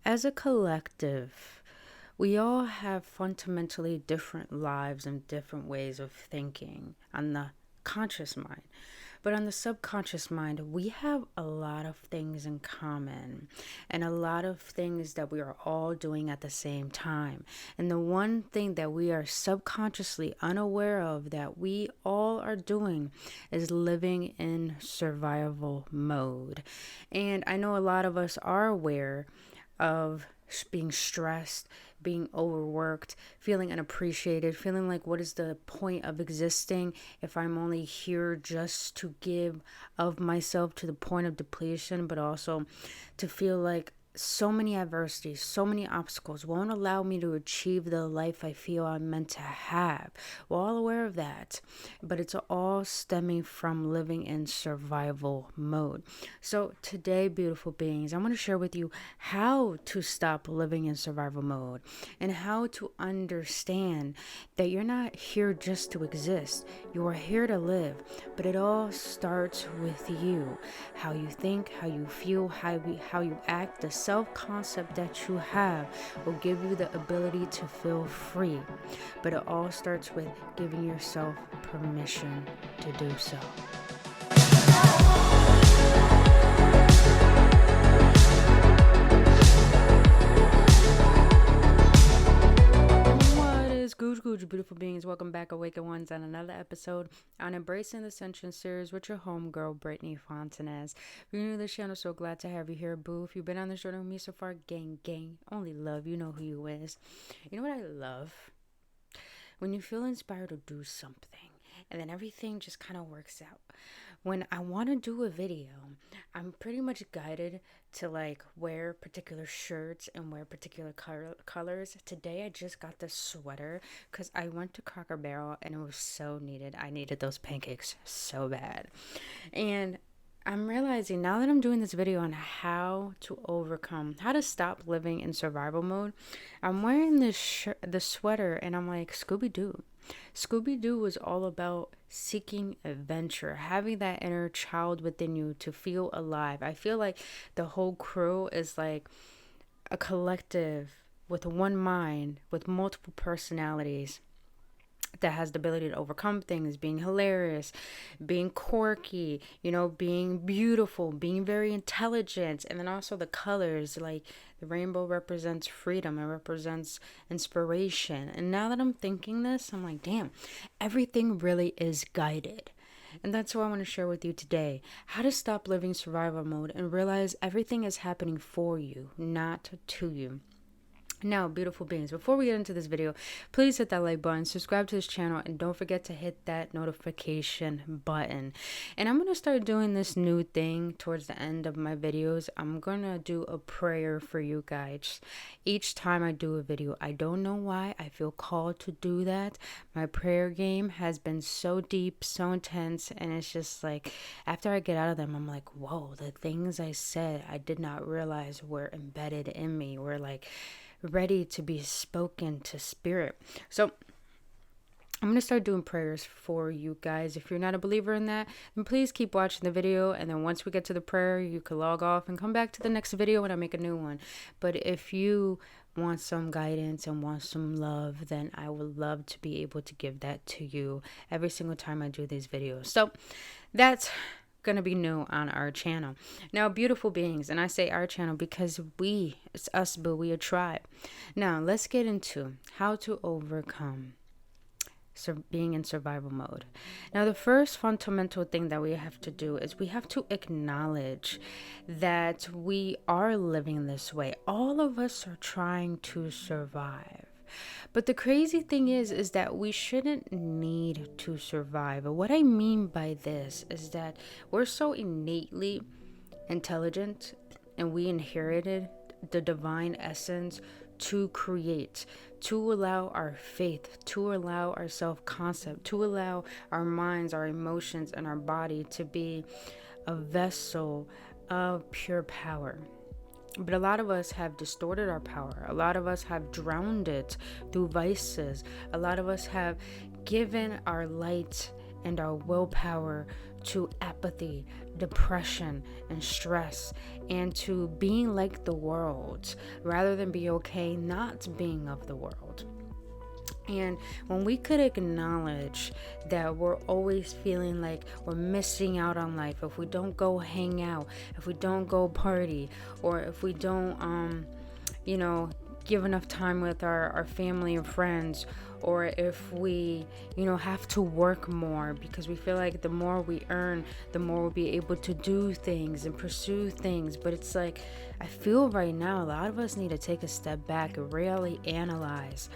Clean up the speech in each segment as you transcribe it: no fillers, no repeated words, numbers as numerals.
as a collective, we all have fundamentally different lives and different ways of thinking on the conscious mind. But on the subconscious mind, we have a lot of things in common and a lot of things that we are all doing at the same time. And the one thing that we are subconsciously unaware of that we all are doing is living in survival mode. And I know a lot of us are aware of being stressed, being overworked, feeling unappreciated, feeling like what is the point of existing if I'm only here just to give of myself to the point of depletion, but also to feel like so many adversities, so many obstacles won't allow me to achieve the life I feel I'm meant to have. We're all aware of that, but it's all stemming from living in survival mode. So today, beautiful beings, I want to share with you how to stop living in survival mode and how to understand that you're not here just to exist. You are here to live, but it all starts with you. How you think, how you feel, how you act, the self-concept that you have will give you the ability to feel free. But it all starts with giving yourself permission to do so. Gooch, beautiful beings. Welcome back, AwakenOnes, on another episode on Embracing the Ascension series with your homegirl, Brittany Fontanez. If you're new to this channel, so glad to have you here, boo. If you've been on this journey with me so far, gang, only love. You know who you is. You know what I love? When you feel inspired to do something and then everything just kind of works out. When I want to do a video, I'm pretty much guided to like wear particular shirts and wear particular colors. Today I just got this sweater because I went to Cracker Barrel and it was so needed. I needed those pancakes so bad. And I'm realizing now that I'm doing this video on how to stop living in survival mode, I'm wearing this sweater and I'm like, Scooby-Doo. Scooby-Doo was all about seeking adventure, having that inner child within you to feel alive. I feel like the whole crew is like a collective with one mind, with multiple personalities, that has the ability to overcome things, being hilarious, being quirky, being beautiful, being very intelligent. And then also the colors, like the rainbow represents freedom, it represents inspiration. And now that I'm thinking this, I'm like, damn, everything really is guided. And that's what I want to share with you today. How to stop living survival mode and realize everything is happening for you, not to you. Now, beautiful beings, before we get into this video, please hit that like button, subscribe to this channel, and don't forget to hit that notification button. And I'm going to start doing this new thing towards the end of my videos. I'm going to do a prayer for you guys. Each time I do a video, I don't know why I feel called to do that. My prayer game has been so deep, so intense, and it's just like, after I get out of them, I'm like, whoa, the things I said, I did not realize were embedded in me, were like ready to be spoken to spirit. So I'm going to start doing prayers for you guys. If you're not a believer in that, then please keep watching the video. And then once we get to the prayer, you can log off and come back to the next video when I make a new one. But if you want some guidance and want some love, then I would love to be able to give that to you every single time I do these videos. So that's gonna be new on our channel. Now, beautiful beings, and I say our channel because it's us, but we a tribe. Now let's get into how to overcome being in survival mode. Now, the first fundamental thing that we have to do is we have to acknowledge that we are living this way. All of us are trying to survive. But the crazy thing is that we shouldn't need to survive. And what I mean by this is that we're so innately intelligent and we inherited the divine essence to create, to allow our faith, to allow our self-concept, to allow our minds, our emotions, and our body to be a vessel of pure power. But a lot of us have distorted our power. A lot of us have drowned it through vices. A lot of us have given our light and our willpower to apathy, depression, and stress, and to being like the world rather than be okay not being of the world. And when we could acknowledge that we're always feeling like we're missing out on life, if we don't go hang out, if we don't go party, or if we don't, give enough time with our family and friends, or if we, have to work more because we feel like the more we earn, the more we'll be able to do things and pursue things. But it's like, I feel right now, a lot of us need to take a step back and really analyze.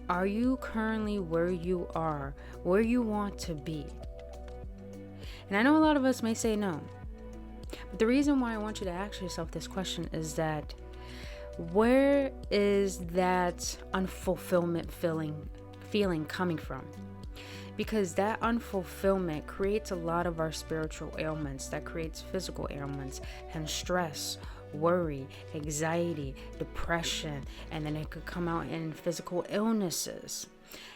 Are you currently where you are, where you want to be? And I know a lot of us may say no. But the reason why I want you to ask yourself this question is that where is that unfulfillment feeling coming from? Because that unfulfillment creates a lot of our spiritual ailments, that creates physical ailments and stress, worry, anxiety, depression, and then it could come out in physical illnesses.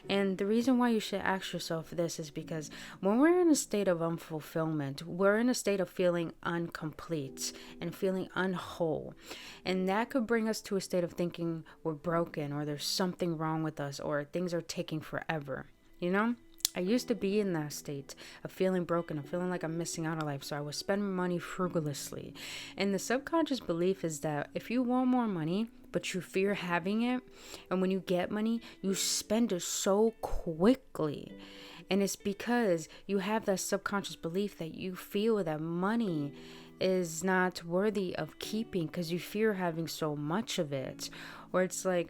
And the reason why you should ask yourself this is because when we're in a state of unfulfillment, we're in a state of feeling incomplete and feeling unwhole. And that could bring us to a state of thinking we're broken, or there's something wrong with us, or things are taking forever. I used to be in that state of feeling broken, of feeling like I'm missing out on life. So I would spend money frugalously. And the subconscious belief is that if you want more money, but you fear having it, and when you get money, you spend it so quickly. And it's because you have that subconscious belief that you feel that money is not worthy of keeping because you fear having so much of it. Or it's like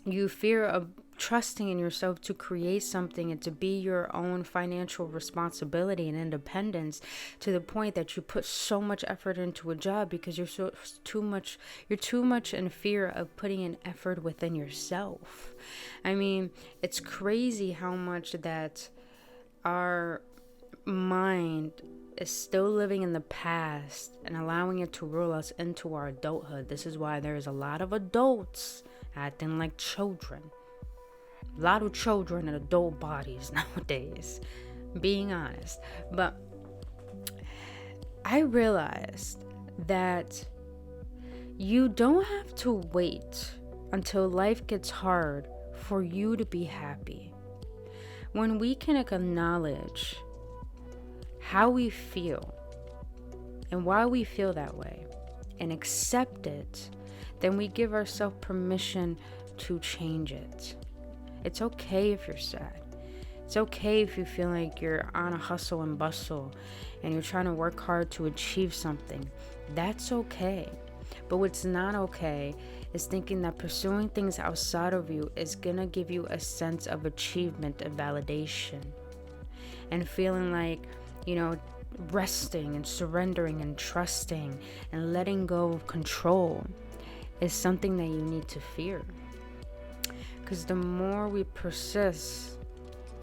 you fear of trusting in yourself to create something and to be your own financial responsibility and independence, to the point that you put so much effort into a job because you're too much in fear of putting an effort within yourself. I mean, it's crazy how much that our mind is still living in the past and allowing it to rule us into our adulthood. This is why there's a lot of adults acting like children. A lot of children in adult bodies nowadays, being honest. But I realized that you don't have to wait until life gets hard for you to be happy. When we can acknowledge how we feel and why we feel that way and accept it, then we give ourselves permission to change it. It's okay if you're sad. It's okay if you feel like you're on a hustle and bustle and you're trying to work hard to achieve something. That's okay. But what's not okay is thinking that pursuing things outside of you is gonna give you a sense of achievement and validation. And feeling like, resting and surrendering and trusting and letting go of control is something that you need to fear. Because the more we persist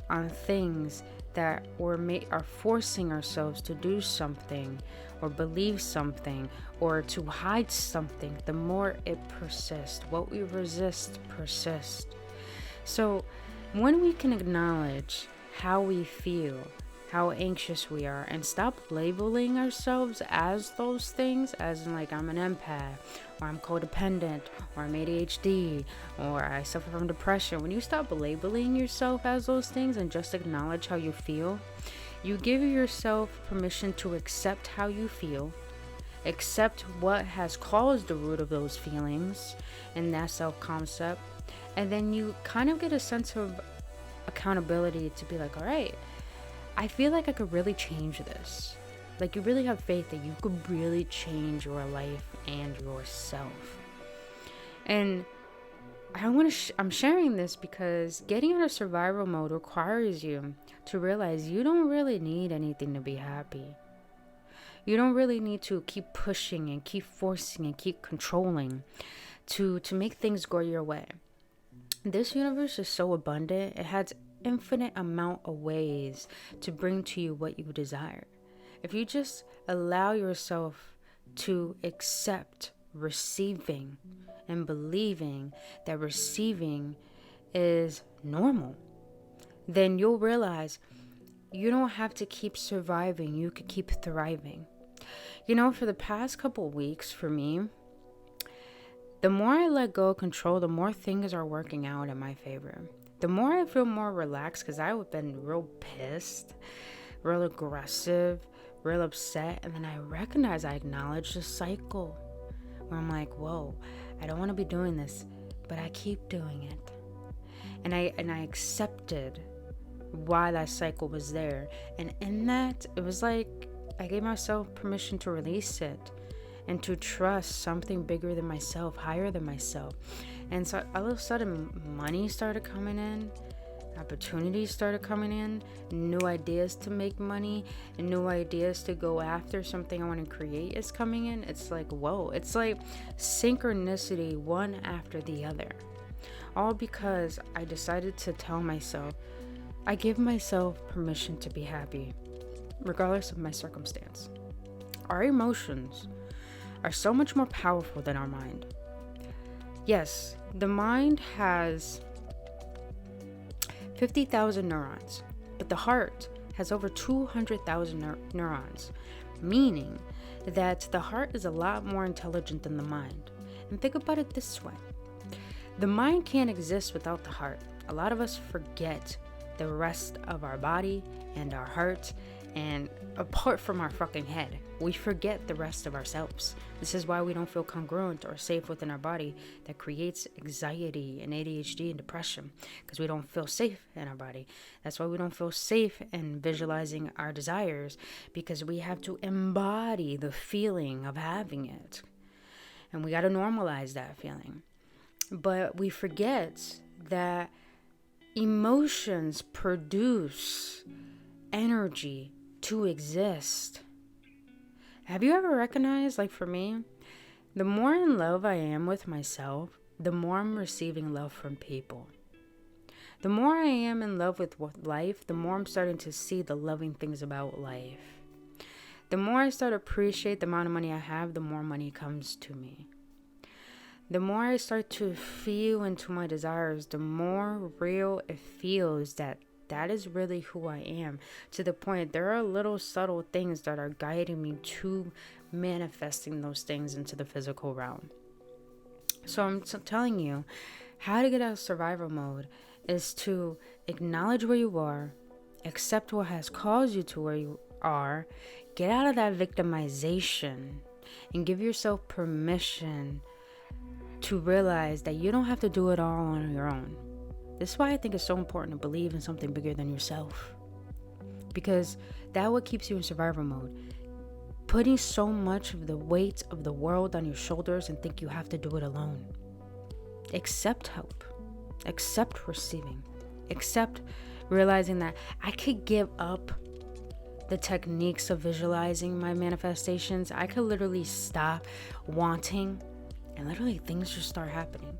on things that are forcing ourselves to do something or believe something or to hide something, the more it persists. What we resist persists. So when we can acknowledge how we feel, how anxious we are, and stop labeling ourselves as those things, as in like I'm an empath, or I'm codependent, or I'm ADHD, or I suffer from depression. When you stop labeling yourself as those things and just acknowledge how you feel, you give yourself permission to accept how you feel, accept what has caused the root of those feelings and that self-concept, and then you kind of get a sense of accountability to be like, all right, I feel like I could really change this. Like, you really have faith that you could really change your life and yourself. And I'm sharing this because getting out of survival mode requires you to realize you don't really need anything to be happy. You don't really need to keep pushing and keep forcing and keep controlling to make things go your way. This universe is so abundant. It has infinite amount of ways to bring to you what you desire. If you just allow yourself to accept receiving and believing that receiving is normal, then you'll realize you don't have to keep surviving. You could keep thriving. For the past couple weeks for me, the more I let go of control, the more things are working out in my favor. The more I feel more relaxed, because I would have been real pissed, real aggressive, real upset. And then I acknowledge the cycle where I'm like, whoa, I don't want to be doing this, but I keep doing it. And I accepted why that cycle was there. And in that, it was like I gave myself permission to release it and to trust something bigger than myself, higher than myself. And so all of a sudden, money started coming in, opportunities started coming in, new ideas to make money, and new ideas to go after something I want to create is coming in. It's like, whoa, it's like synchronicity, one after the other. All because I decided to tell myself, I give myself permission to be happy, regardless of my circumstance. Our emotions are so much more powerful than our mind. Yes, the mind has 50,000 neurons, but the heart has over 200,000 neurons, meaning that the heart is a lot more intelligent than the mind. And think about it this way. The mind can't exist without the heart. A lot of us forget the rest of our body and our heart, and apart from our fucking head, we forget the rest of ourselves. This is why we don't feel congruent or safe within our body. That creates anxiety and ADHD and depression, because we don't feel safe in our body. That's why we don't feel safe in visualizing our desires, because we have to embody the feeling of having it. And we got to normalize that feeling. But we forget that emotions produce energy to exist. Have you ever recognized, like for me, the more in love I am with myself, the more I'm receiving love from people. The more I am in love with life, the more I'm starting to see the loving things about life. The more I start to appreciate the amount of money I have, the more money comes to me. The more I start to feel into my desires, the more real it feels that is really who I am. To the point, there are little subtle things that are guiding me to manifesting those things into the physical realm. So I'm telling you, how to get out of survival mode is to acknowledge where you are, accept what has caused you to where you are, get out of that victimization, and give yourself permission to realize that you don't have to do it all on your own. This is why I think it's so important to believe in something bigger than yourself, because that's what keeps you in survival mode. Putting so much of the weight of the world on your shoulders and think you have to do it alone. Accept help. Accept receiving. Accept realizing that I could give up the techniques of visualizing my manifestations. I could literally stop wanting, and literally things just start happening.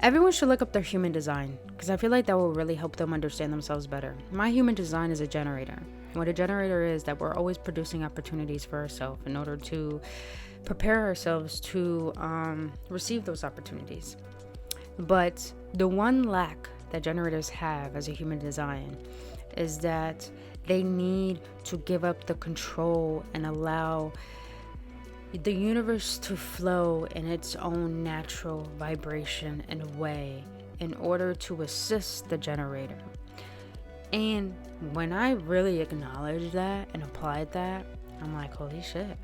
Everyone should look up their human design, because I feel like that will really help them understand themselves better. My human design is a generator. What a generator is that we're always producing opportunities for ourselves in order to prepare ourselves to receive those opportunities. But the one lack that generators have as a human design is that they need to give up the control and allow the universe to flow in its own natural vibration and way in order to assist the generator. And when I really acknowledged that and applied that, I'm like, holy shit.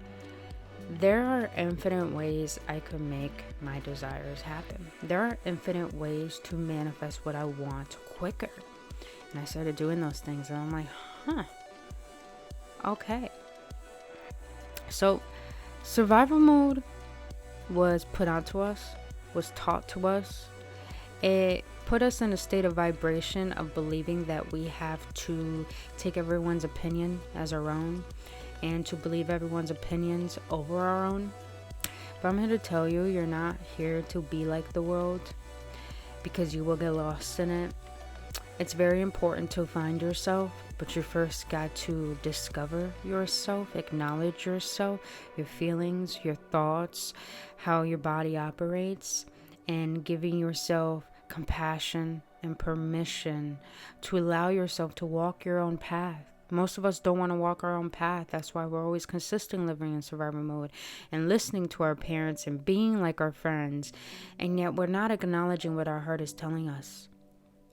There are infinite ways I could make my desires happen. There are infinite ways to manifest what I want quicker. And I started doing those things, and I'm like, okay. So survival mode was put onto us, was taught to us. It put us in a state of vibration of believing that we have to take everyone's opinion as our own and to believe everyone's opinions over our own. But I'm here to tell you, you're not here to be like the world, because you will get lost in it. It's very important to find yourself, but you first got to discover yourself, acknowledge yourself, your feelings, your thoughts, how your body operates, and giving yourself compassion, and permission to allow yourself to walk your own path. Most of us don't want to walk our own path. That's why we're always consistently living in survival mode and listening to our parents and being like our friends. And yet we're not acknowledging what our heart is telling us.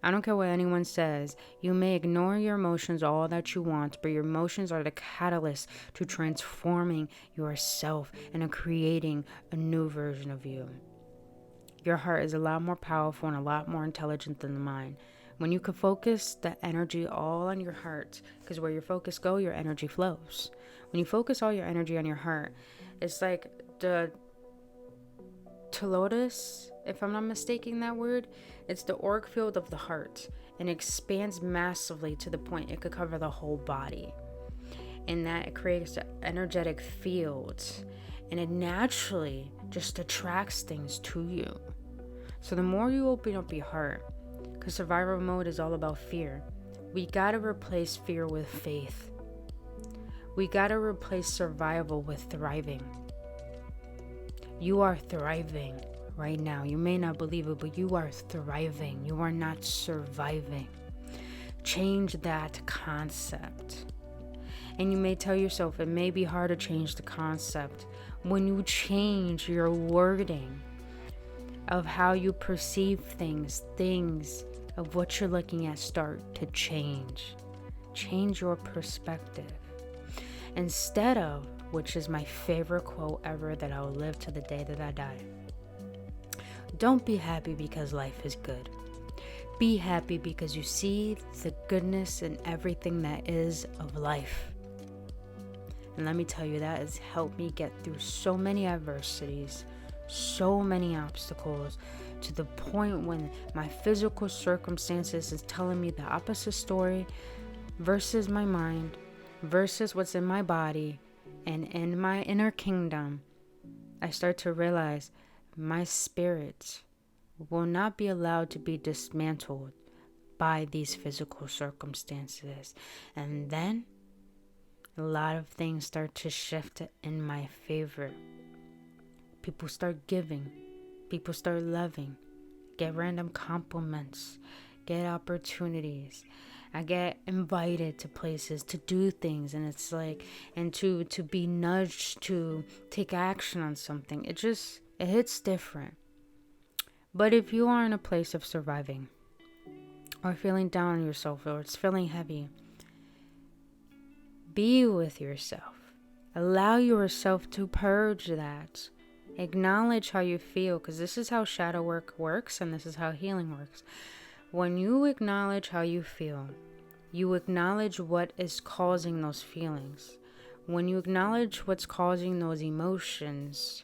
I don't care what anyone says. You may ignore your emotions all that you want, but your emotions are the catalyst to transforming yourself and creating a new version of you. Your heart is a lot more powerful and a lot more intelligent than the mind. When you can focus the energy all on your heart, because where your focus goes, your energy flows. When you focus all your energy on your heart, it's like the telotus, if I'm not mistaking that word, it's the auric field of the heart, and it expands massively to the point it could cover the whole body. And that it creates an energetic field, and it naturally just attracts things to you. So the more you open up your heart, because survival mode is all about fear, we gotta replace fear with faith. We gotta replace survival with thriving. You are thriving right now. You may not believe it, but you are thriving. You are not surviving. Change that concept. And you may tell yourself it may be hard to change the concept. When you change your wording of how you perceive things of what you're looking at start to change. Change your perspective. Instead of, which is my favorite quote ever that I will live to the day that I die. Don't be happy because life is good. Be happy because you see the goodness in everything that is of life. And let me tell you, that has helped me get through so many adversities, so many obstacles, to the point when my physical circumstances is telling me the opposite story versus my mind, versus what's in my body and in my inner kingdom. I start to realize my spirit will not be allowed to be dismantled by these physical circumstances. And then a lot of things start to shift in my favor. People start giving. People start loving. Get random compliments. Get opportunities. I get invited to places to do things, and it's like, and to be nudged to take action on something. It hits different. But if you are in a place of surviving, or feeling down on yourself, or it's feeling heavy, be with yourself. Allow yourself to purge that. Acknowledge how you feel, because this is how shadow work works, and this is how healing works. When you acknowledge how you feel, you acknowledge what is causing those feelings. When you acknowledge what's causing those emotions,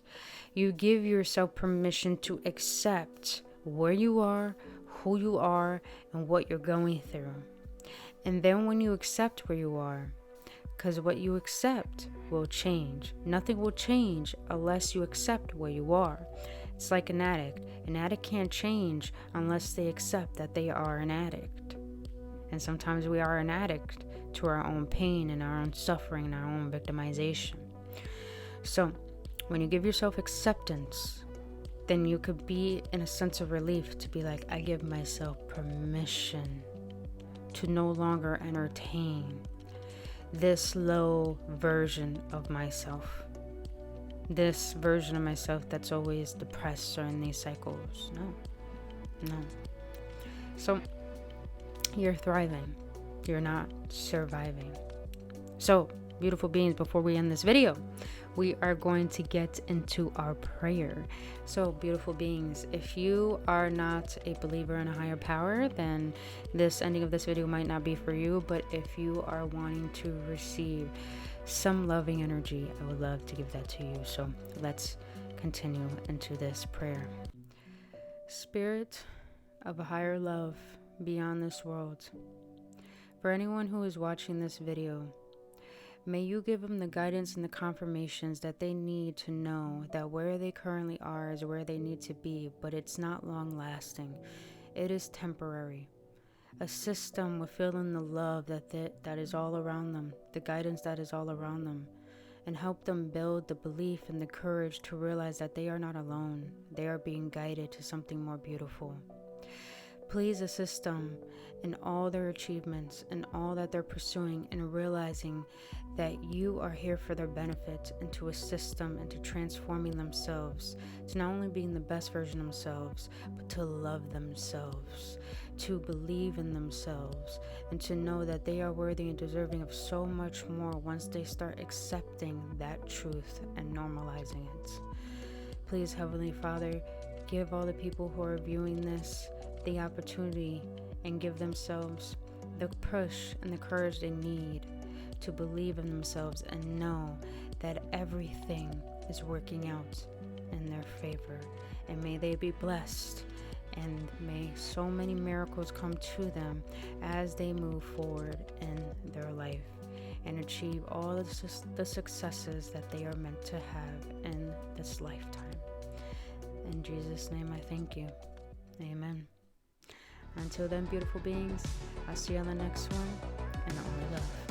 you give yourself permission to accept where you are, who you are, and what you're going through. And then when you accept where you are, because what you accept will change. Nothing will change unless you accept where you are. It's like an addict. An addict can't change unless they accept that they are an addict. And sometimes we are an addict to our own pain and our own suffering and our own victimization. So when you give yourself acceptance, then you could be in a sense of relief to be like, I give myself permission to no longer entertain this low version of myself. This version of myself that's always depressed or in these cycles. No. So you're thriving. You're not surviving. So, beautiful beings, before we end this video, we are going to get into our prayer. So, beautiful beings, if you are not a believer in a higher power, then this ending of this video might not be for you. But if you are wanting to receive some loving energy, I would love to give that to you. So let's continue into this prayer. Spirit of a higher love beyond this world, for anyone who is watching this video, may you give them the guidance and the confirmations that they need to know that where they currently are is where they need to be, but it's not long lasting. It is temporary. Assist them with feeling the love that is all around them, the guidance that is all around them, and help them build the belief and the courage to realize that they are not alone. They are being guided to something more beautiful. Please assist them in all their achievements and all that they're pursuing, and realizing that you are here for their benefit, and to assist them into transforming themselves, to not only being the best version of themselves, but to love themselves, to believe in themselves, and to know that they are worthy and deserving of so much more once they start accepting that truth and normalizing it. Please, Heavenly Father, give all the people who are viewing this the opportunity and give themselves the push and the courage they need to believe in themselves and know that everything is working out in their favor. And may they be blessed, and may so many miracles come to them as they move forward in their life and achieve all of the successes that they are meant to have in this lifetime. In Jesus' name I thank you. Amen. Until then, beautiful beings, I'll see you on the next one, and only love.